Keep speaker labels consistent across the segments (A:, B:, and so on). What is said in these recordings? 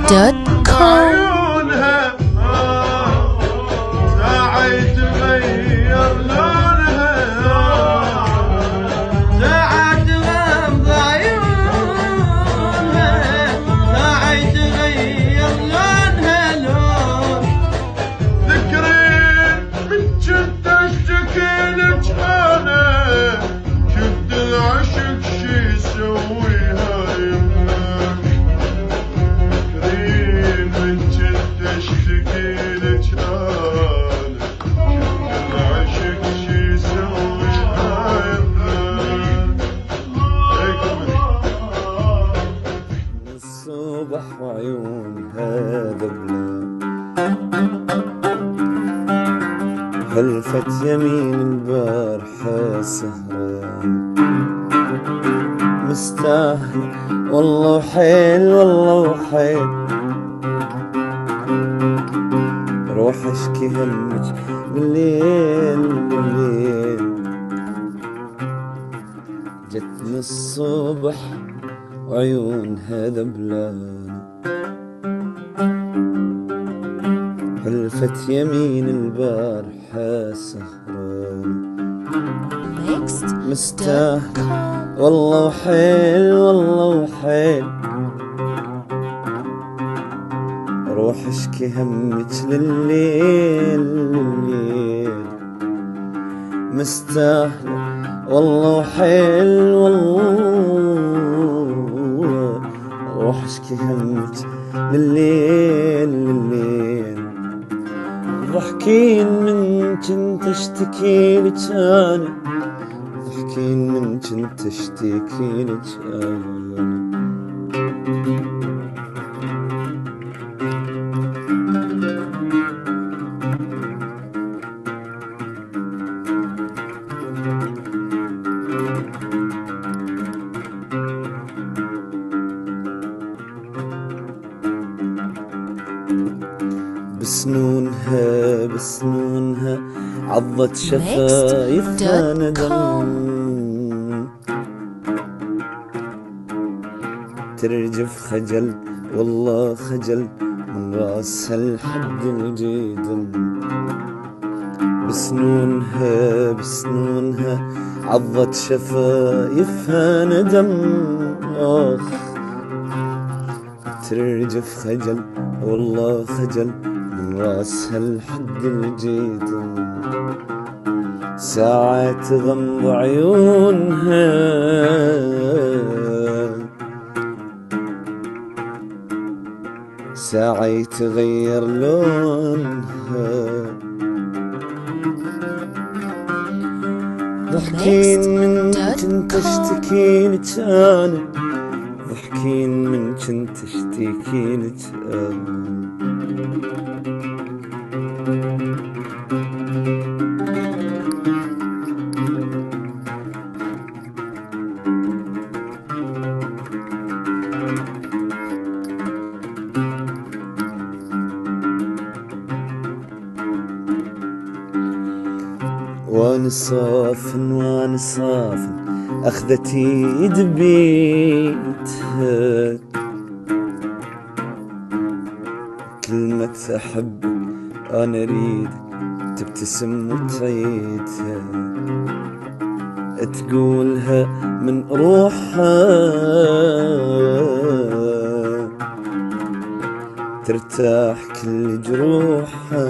A: Mixed.com.
B: الصبح وعيون هذا بلاد حلفت يمين البارحة سهران مستاهل والله وحيل والله وحيل روح اشكي همك بالليل جتني الصبح وعيون هذا بلان حلفت يمين البارحة سهران مستاهل والله وحيل والله وحيل روح اشكي همك لليل مستاهل والله وحيل والله روح اشكي همك لليل ضحكين من كنت اشتكي لك انا ضحكين من كنت اشتكي لك انا بسنونها عضت شفايفها ندم ترجف خجل والله خجل من راسها لحد الجدم بسنونها عضت شفايفها ندم ترجف خجل والله خجل من راسها لحد الجدم ساعة تغمض عيونها ساعة يتغير لونها ضحكين من كنت اشتكي لك انا ضحكين من كنت اشتكي لك انا وانا صافن اخذت يد بيتها كلمة احبك انا اريدك تبتسم وتعيدها تقولها من روحها ترتاح كل جروحها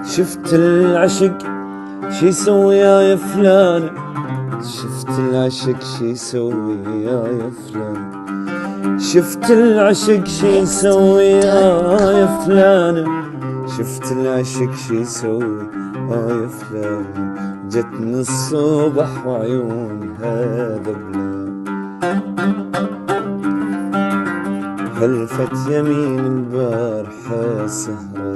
B: شفت العشق شي يسوي يا فلان شفت العشق شي يسوي يا فلان شفت العشق شي يسوي يا فلان شفت العشق شي يسوي يا فلان جتني الصبح وعيون هذا بلان حلفت يمين البارحة سهران